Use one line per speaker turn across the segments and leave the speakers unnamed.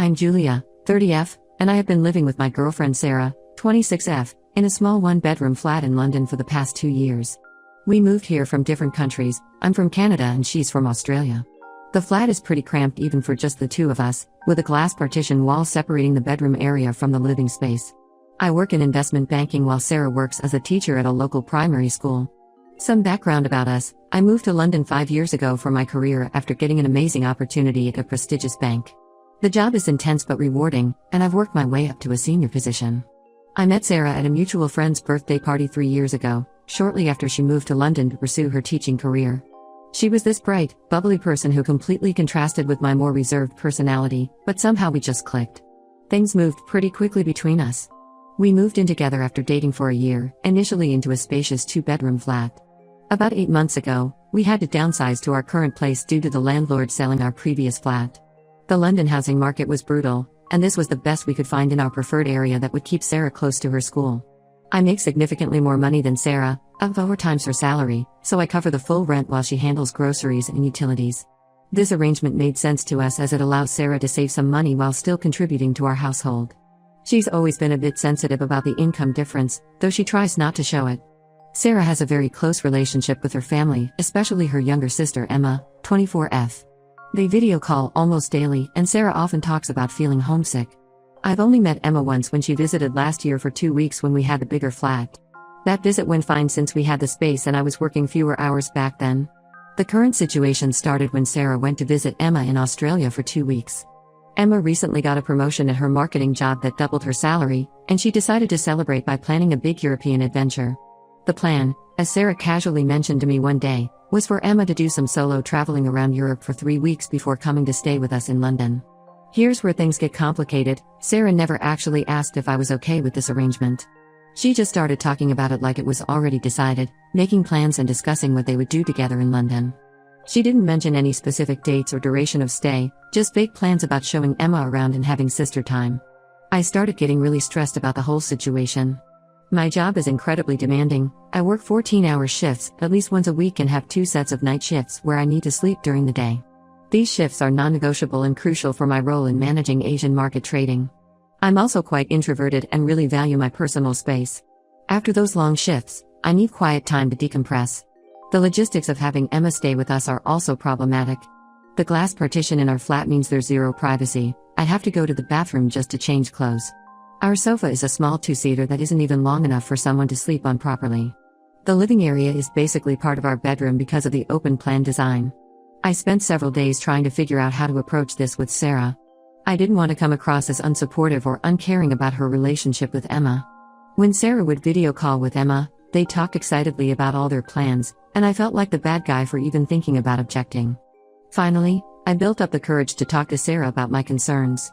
I'm Julia, 30F, and I have been living with my girlfriend Sarah, 26F, in a small one-bedroom flat in London for the past 2 years. We moved here from different countries. I'm from Canada and she's from Australia. The flat is pretty cramped even for just the two of us, with a glass partition wall separating the bedroom area from the living space. I work in investment banking while Sarah works as a teacher at a local primary school. Some background about us: I moved to London 5 years ago for my career after getting an amazing opportunity at a prestigious bank. The job is intense but rewarding, and I've worked my way up to a senior position. I met Sarah at a mutual friend's birthday party 3 years ago, shortly after she moved to London to pursue her teaching career. She was this bright, bubbly person who completely contrasted with my more reserved personality, but somehow we just clicked. Things moved pretty quickly between us. We moved in together after dating for a year, initially into a spacious 2-bedroom flat. About 8 months ago, we had to downsize to our current place due to the landlord selling our previous flat. The London housing market was brutal, and this was the best we could find in our preferred area that would keep Sarah close to her school. I make significantly more money than Sarah, of 4 times her salary, so I cover the full rent while she handles groceries and utilities. This arrangement made sense to us as it allows Sarah to save some money while still contributing to our household. She's always been a bit sensitive about the income difference, though she tries not to show it. Sarah has a very close relationship with her family, especially her younger sister Emma, 24F. They video call almost daily, and Sarah often talks about feeling homesick. I've only met Emma once when she visited last year for 2 weeks when we had the bigger flat. That visit went fine since we had the space and I was working fewer hours back then. The current situation started when Sarah went to visit Emma in Australia for 2 weeks. Emma recently got a promotion at her marketing job that doubled her salary, and she decided to celebrate by planning a big European adventure. The plan, as Sarah casually mentioned to me one day, was for Emma to do some solo traveling around Europe for 3 weeks before coming to stay with us in London. Here's where things get complicated. Sarah never actually asked if I was okay with this arrangement. She just started talking about it like it was already decided, making plans and discussing what they would do together in London. She didn't mention any specific dates or duration of stay, just vague plans about showing Emma around and having sister time. I started getting really stressed about the whole situation. My job is incredibly demanding. I work 14-hour shifts at least once a week and have 2 sets of night shifts where I need to sleep during the day. These shifts are non-negotiable and crucial for my role in managing Asian market trading. I'm also quite introverted and really value my personal space. After those long shifts, I need quiet time to decompress. The logistics of having Emma stay with us are also problematic. The glass partition in our flat means there's zero privacy. I'd have to go to the bathroom just to change clothes. Our sofa is a small 2-seater that isn't even long enough for someone to sleep on properly. The living area is basically part of our bedroom because of the open plan design. I spent several days trying to figure out how to approach this with Sarah. I didn't want to come across as unsupportive or uncaring about her relationship with Emma. When Sarah would video call with Emma, they talk excitedly about all their plans, and I felt like the bad guy for even thinking about objecting. Finally, I built up the courage to talk to Sarah about my concerns.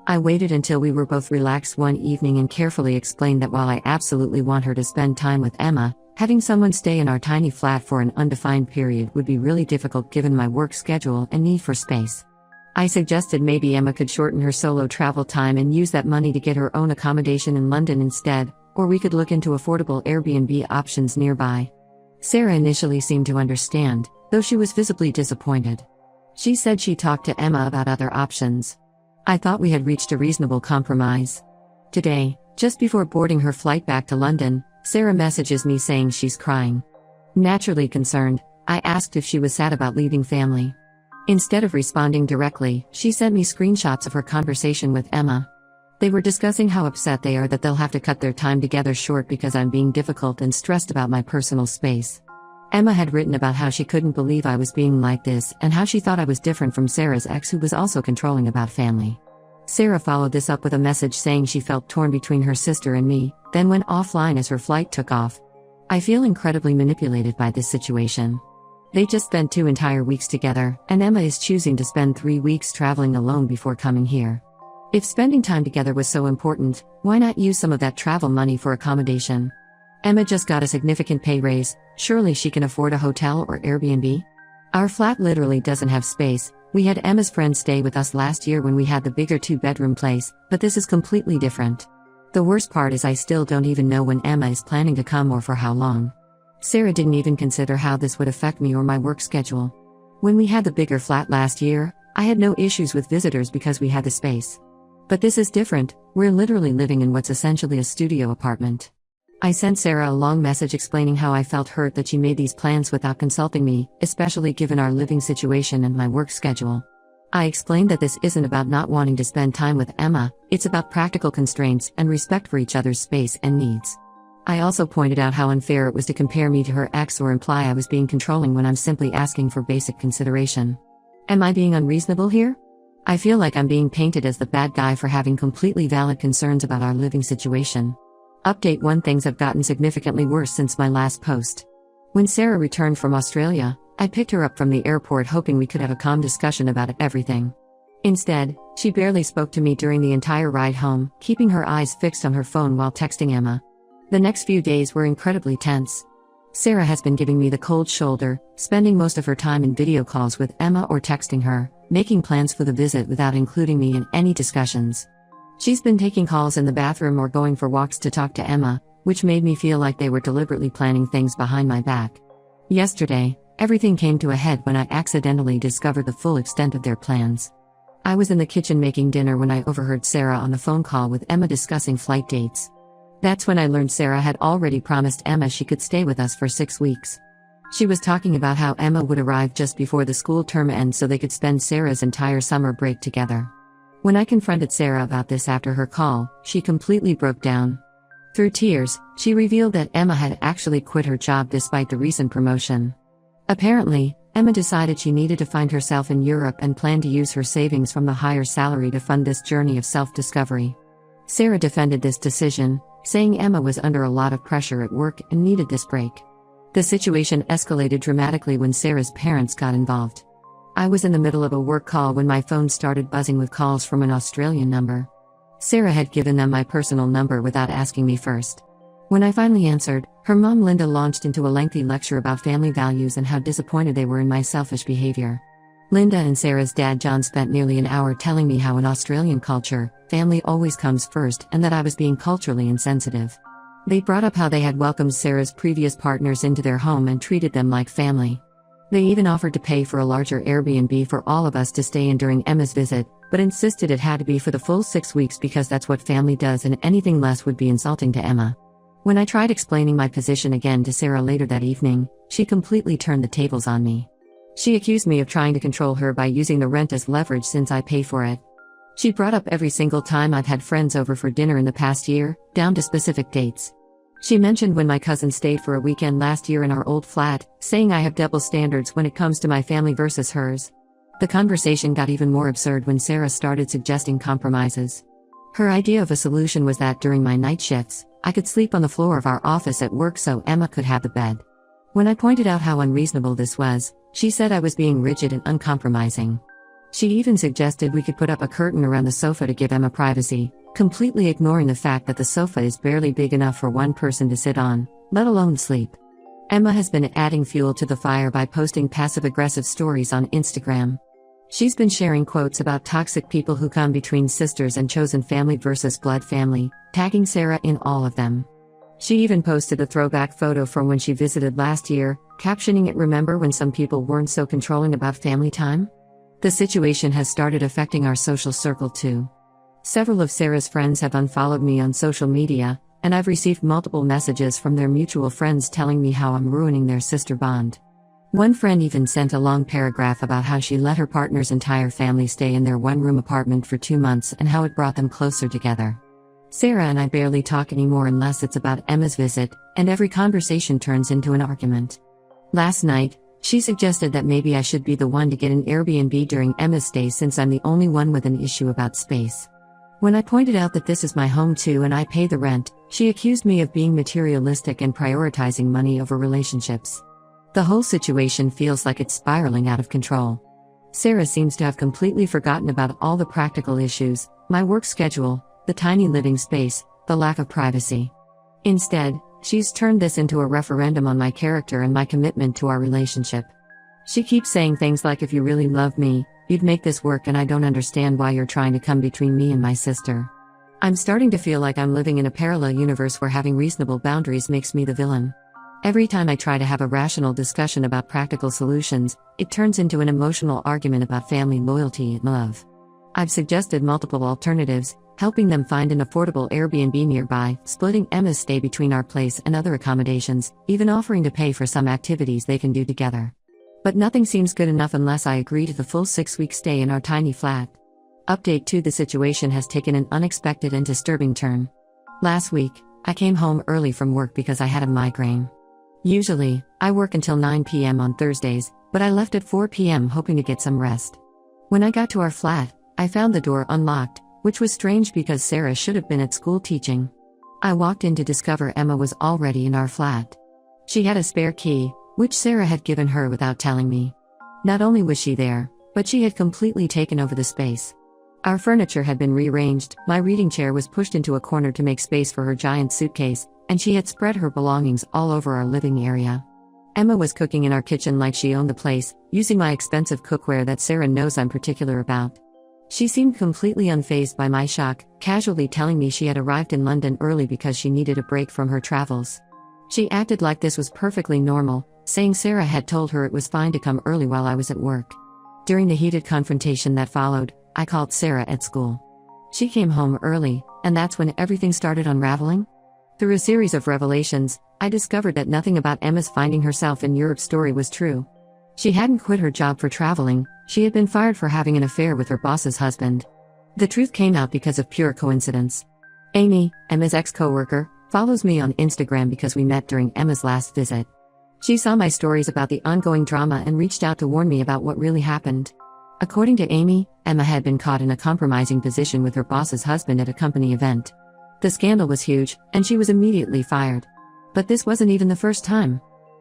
I waited until we were both relaxed one evening and carefully explained that while I absolutely want her to spend time with Emma, having someone stay in our tiny flat for an undefined period would be really difficult given my work schedule and need for space. I suggested maybe Emma could shorten her solo travel time and use that money to get her own accommodation in London instead, or we could look into affordable Airbnb options nearby. Sarah initially seemed to understand, though she was visibly disappointed. She said she talked to Emma about other options. I thought we had reached a reasonable compromise. Today, just before boarding her flight back to London, Sarah messages me saying she's crying. Naturally concerned, I asked if she was sad about leaving family. Instead of responding directly, she sent me screenshots of her conversation with Emma. They were discussing how upset they are that they'll have to cut their time together short because I'm being difficult and stressed about my personal space. Emma had written about how she couldn't believe I was being like this and how she thought I was different from Sarah's ex who was also controlling about family. Sarah followed this up with a message saying she felt torn between her sister and me, then went offline as her flight took off. I feel incredibly manipulated by this situation. They just spent 2 entire weeks together, and Emma is choosing to spend 3 weeks traveling alone before coming here. If spending time together was so important, why not use some of that travel money for accommodation? Emma just got a significant pay raise, surely she can afford a hotel or Airbnb? Our flat literally doesn't have space. We had Emma's friend stay with us last year when we had the bigger 2-bedroom place, but this is completely different. The worst part is I still don't even know when Emma is planning to come or for how long. Sarah didn't even consider how this would affect me or my work schedule. When we had the bigger flat last year, I had no issues with visitors because we had the space. But this is different, we're literally living in what's essentially a studio apartment. I sent Sarah a long message explaining how I felt hurt that she made these plans without consulting me, especially given our living situation and my work schedule. I explained that this isn't about not wanting to spend time with Emma, it's about practical constraints and respect for each other's space and needs. I also pointed out how unfair it was to compare me to her ex or imply I was being controlling when I'm simply asking for basic consideration. Am I being unreasonable here? I feel like I'm being painted as the bad guy for having completely valid concerns about our living situation. Update 1: Things have gotten significantly worse since my last post. When Sarah returned from Australia, I picked her up from the airport hoping we could have a calm discussion about everything. Instead, she barely spoke to me during the entire ride home, keeping her eyes fixed on her phone while texting Emma. The next few days were incredibly tense. Sarah has been giving me the cold shoulder, spending most of her time in video calls with Emma or texting her, making plans for the visit without including me in any discussions. She's been taking calls in the bathroom or going for walks to talk to Emma, which made me feel like they were deliberately planning things behind my back. Yesterday, everything came to a head when I accidentally discovered the full extent of their plans. I was in the kitchen making dinner when I overheard Sarah on the phone call with Emma discussing flight dates. That's when I learned Sarah had already promised Emma she could stay with us for 6 weeks. She was talking about how Emma would arrive just before the school term ends so they could spend Sarah's entire summer break together. When I confronted Sarah about this after her call, she completely broke down. Through tears, she revealed that Emma had actually quit her job despite the recent promotion. Apparently, Emma decided she needed to find herself in Europe and planned to use her savings from the higher salary to fund this journey of self-discovery. Sarah defended this decision, saying Emma was under a lot of pressure at work and needed this break. The situation escalated dramatically when Sarah's parents got involved. I was in the middle of a work call when my phone started buzzing with calls from an Australian number. Sarah had given them my personal number without asking me first. When I finally answered, her mom Linda launched into a lengthy lecture about family values and how disappointed they were in my selfish behavior. Linda and Sarah's dad John spent nearly an hour telling me how in Australian culture, family always comes first and that I was being culturally insensitive. They brought up how they had welcomed Sarah's previous partners into their home and treated them like family. They even offered to pay for a larger Airbnb for all of us to stay in during Emma's visit, but insisted it had to be for the full 6 weeks because that's what family does and anything less would be insulting to Emma. When I tried explaining my position again to Sarah later that evening, she completely turned the tables on me. She accused me of trying to control her by using the rent as leverage since I pay for it. She brought up every single time I've had friends over for dinner in the past year, down to specific dates. She mentioned when my cousin stayed for a weekend last year in our old flat, saying I have double standards when it comes to my family versus hers. The conversation got even more absurd when Sarah started suggesting compromises. Her idea of a solution was that during my night shifts, I could sleep on the floor of our office at work so Emma could have the bed. When I pointed out how unreasonable this was, she said I was being rigid and uncompromising. She even suggested we could put up a curtain around the sofa to give Emma privacy, completely ignoring the fact that the sofa is barely big enough for one person to sit on, let alone sleep. Emma has been adding fuel to the fire by posting passive-aggressive stories on Instagram. She's been sharing quotes about toxic people who come between sisters and chosen family versus blood family, tagging Sarah in all of them. She even posted a throwback photo from when she visited last year, captioning it "Remember when some people weren't so controlling about family time?" The situation has started affecting our social circle too. Several of Sarah's friends have unfollowed me on social media, and I've received multiple messages from their mutual friends telling me how I'm ruining their sister bond. One friend even sent a long paragraph about how she let her partner's entire family stay in their one-room apartment for 2 months and how it brought them closer together. Sarah and I barely talk anymore unless it's about Emma's visit, and every conversation turns into an argument. Last night, she suggested that maybe I should be the one to get an Airbnb during Emma's stay since I'm the only one with an issue about space. When I pointed out that this is my home too and I pay the rent, she accused me of being materialistic and prioritizing money over relationships. The whole situation feels like it's spiraling out of control. Sarah seems to have completely forgotten about all the practical issues, my work schedule, the tiny living space, the lack of privacy. Instead, she's turned this into a referendum on my character and my commitment to our relationship. She keeps saying things like, "If you really love me, you'd make this work and I don't understand why you're trying to come between me and my sister." I'm starting to feel like I'm living in a parallel universe where having reasonable boundaries makes me the villain. Every time I try to have a rational discussion about practical solutions, it turns into an emotional argument about family loyalty and love. I've suggested multiple alternatives, helping them find an affordable Airbnb nearby, splitting Emma's stay between our place and other accommodations, even offering to pay for some activities they can do together. But nothing seems good enough unless I agree to the full 6-week stay in our tiny flat. Update 2: The situation has taken an unexpected and disturbing turn. Last week, I came home early from work because I had a migraine. Usually, I work until 9 p.m. on Thursdays, but I left at 4 p.m. hoping to get some rest. When I got to our flat, I found the door unlocked, which was strange because Sarah should have been at school teaching. I walked in to discover Emma was already in our flat. She had a spare key, which Sarah had given her without telling me. Not only was she there, but she had completely taken over the space. Our furniture had been rearranged, my reading chair was pushed into a corner to make space for her giant suitcase, and she had spread her belongings all over our living area. Emma was cooking in our kitchen like she owned the place, using my expensive cookware that Sarah knows I'm particular about. She seemed completely unfazed by my shock, casually telling me she had arrived in London early because she needed a break from her travels. She acted like this was perfectly normal, saying Sarah had told her it was fine to come early while I was at work. During the heated confrontation that followed, I called Sarah at school. She came home early, and that's when everything started unraveling. Through a series of revelations, I discovered that nothing about Emma's finding herself in Europe story was true. She hadn't quit her job for traveling, she had been fired for having an affair with her boss's husband. The truth came out because of pure coincidence. Amy, Emma's ex-coworker, follows me on Instagram because we met during Emma's last visit. She saw my stories about the ongoing drama and reached out to warn me about what really happened. According to Amy, Emma had been caught in a compromising position with her boss's husband at a company event. The scandal was huge, and she was immediately fired. But this wasn't even the first time.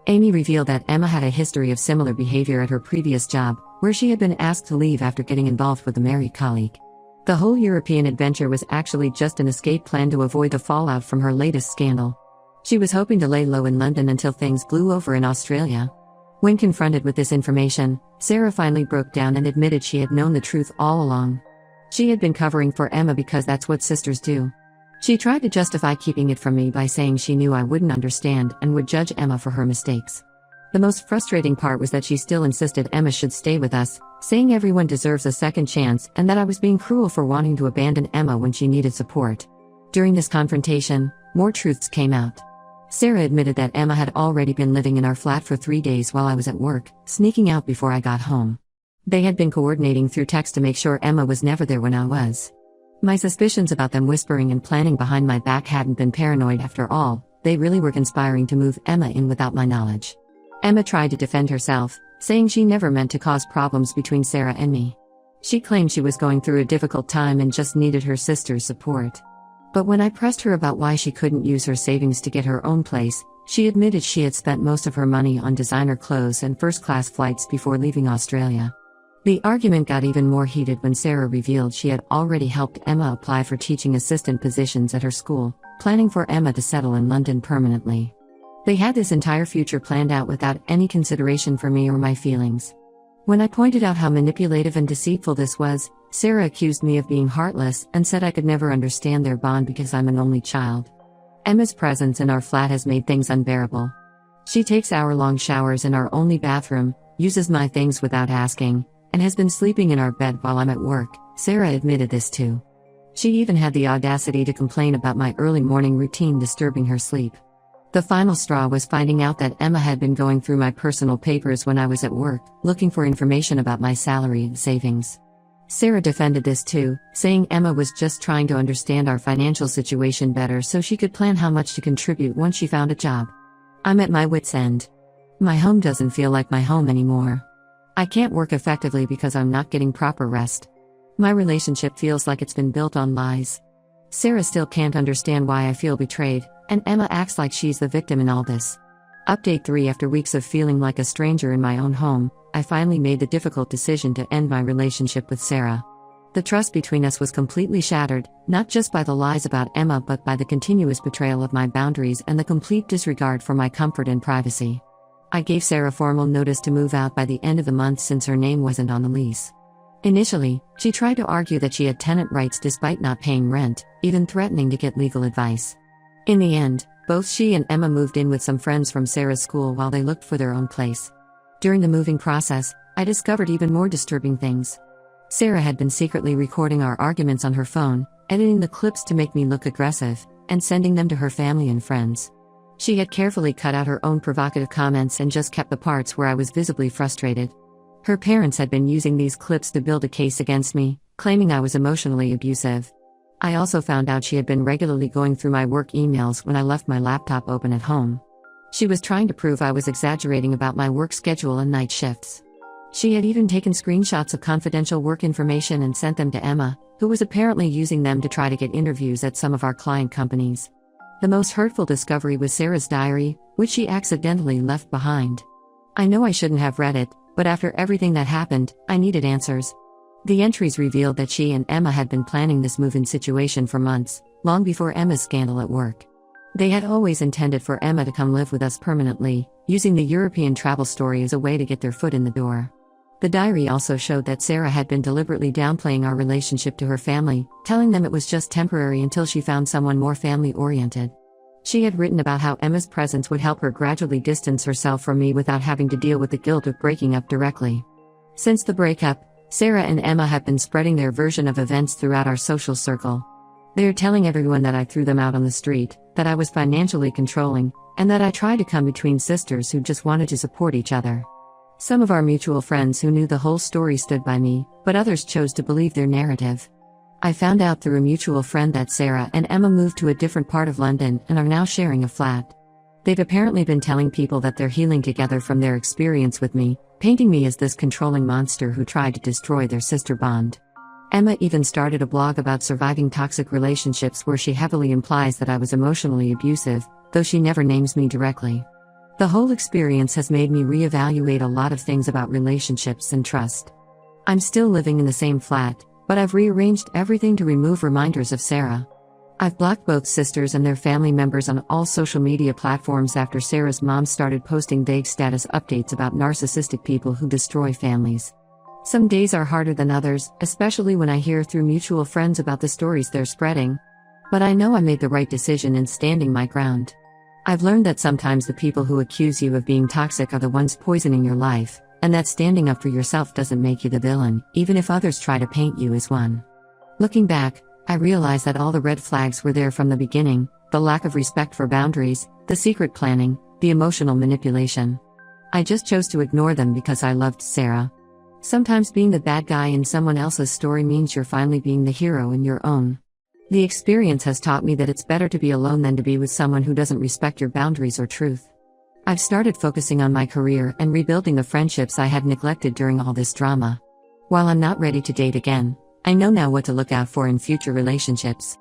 Amy revealed that Emma had a history of similar behavior at her previous job, where she had been asked to leave after getting involved with a married colleague. The whole European adventure was actually just an escape plan to avoid the fallout from her latest scandal. She was hoping to lay low in London until things blew over in Australia. When confronted with this information, Sarah finally broke down and admitted she had known the truth all along. She had been covering for Emma because that's what sisters do. She tried to justify keeping it from me by saying she knew I wouldn't understand and would judge Emma for her mistakes. The most frustrating part was that she still insisted Emma should stay with us, saying everyone deserves a second chance and that I was being cruel for wanting to abandon Emma when she needed support. During this confrontation, more truths came out. Sarah admitted that Emma had already been living in our flat for 3 days while I was at work, sneaking out before I got home. They had been coordinating through text to make sure Emma was never there when I was. My suspicions about them whispering and planning behind my back hadn't been paranoid after all, they really were conspiring to move Emma in without my knowledge. Emma tried to defend herself, saying she never meant to cause problems between Sarah and me. She claimed she was going through a difficult time and just needed her sister's support. But when I pressed her about why she couldn't use her savings to get her own place, she admitted she had spent most of her money on designer clothes and first-class flights before leaving Australia. The argument got even more heated when Sarah revealed she had already helped Emma apply for teaching assistant positions at her school, planning for Emma to settle in London permanently. They had this entire future planned out without any consideration for me or my feelings. When I pointed out how manipulative and deceitful this was, Sarah accused me of being heartless and said I could never understand their bond because I'm an only child. Emma's presence in our flat has made things unbearable. She takes hour-long showers in our only bathroom, uses my things without asking, and has been sleeping in our bed while I'm at work. Sarah admitted this too. She even had the audacity to complain about my early morning routine disturbing her sleep. The final straw was finding out that Emma had been going through my personal papers when I was at work, looking for information about my salary and savings. Sarah defended this too, saying Emma was just trying to understand our financial situation better so she could plan how much to contribute once she found a job. I'm at my wit's end. My home doesn't feel like my home anymore. I can't work effectively because I'm not getting proper rest. My relationship feels like it's been built on lies. Sarah still can't understand why I feel betrayed, and Emma acts like she's the victim in all this. Update 3: After weeks of feeling like a stranger in my own home, I finally made the difficult decision to end my relationship with Sarah. The trust between us was completely shattered, not just by the lies about Emma but by the continuous betrayal of my boundaries and the complete disregard for my comfort and privacy. I gave Sarah formal notice to move out by the end of the month since her name wasn't on the lease. Initially, she tried to argue that she had tenant rights despite not paying rent, even threatening to get legal advice. In the end, both she and Emma moved in with some friends from Sarah's school while they looked for their own place. During the moving process, I discovered even more disturbing things. Sarah had been secretly recording our arguments on her phone, editing the clips to make me look aggressive, and sending them to her family and friends. She had carefully cut out her own provocative comments and just kept the parts where I was visibly frustrated. Her parents had been using these clips to build a case against me, claiming I was emotionally abusive. I also found out she had been regularly going through my work emails when I left my laptop open at home. She was trying to prove I was exaggerating about my work schedule and night shifts. She had even taken screenshots of confidential work information and sent them to Emma, who was apparently using them to try to get interviews at some of our client companies. The most hurtful discovery was Sarah's diary, which she accidentally left behind. I know I shouldn't have read it, but after everything that happened, I needed answers. The entries revealed that she and Emma had been planning this move-in situation for months, long before Emma's scandal at work. They had always intended for Emma to come live with us permanently, using the European travel story as a way to get their foot in the door. The diary also showed that Sarah had been deliberately downplaying our relationship to her family, telling them it was just temporary until she found someone more family-oriented. She had written about how Emma's presence would help her gradually distance herself from me without having to deal with the guilt of breaking up directly. Since the breakup, Sarah and Emma have been spreading their version of events throughout our social circle. They are telling everyone that I threw them out on the street, that I was financially controlling, and that I tried to come between sisters who just wanted to support each other. Some of our mutual friends who knew the whole story stood by me, but others chose to believe their narrative. I found out through a mutual friend that Sarah and Emma moved to a different part of London and are now sharing a flat. They've apparently been telling people that they're healing together from their experience with me, painting me as this controlling monster who tried to destroy their sister bond. Emma even started a blog about surviving toxic relationships where she heavily implies that I was emotionally abusive, though she never names me directly. The whole experience has made me reevaluate a lot of things about relationships and trust. I'm still living in the same flat, but I've rearranged everything to remove reminders of Sarah. I've blocked both sisters and their family members on all social media platforms after Sarah's mom started posting vague status updates about narcissistic people who destroy families. Some days are harder than others, especially when I hear through mutual friends about the stories they're spreading. But I know I made the right decision in standing my ground. I've learned that sometimes the people who accuse you of being toxic are the ones poisoning your life, and that standing up for yourself doesn't make you the villain, even if others try to paint you as one. Looking back, I realize that all the red flags were there from the beginning: the lack of respect for boundaries, the secret planning, the emotional manipulation. I just chose to ignore them because I loved Sarah. Sometimes being the bad guy in someone else's story means you're finally being the hero in your own. The experience has taught me that it's better to be alone than to be with someone who doesn't respect your boundaries or truth. I've started focusing on my career and rebuilding the friendships I had neglected during all this drama. While I'm not ready to date again, I know now what to look out for in future relationships.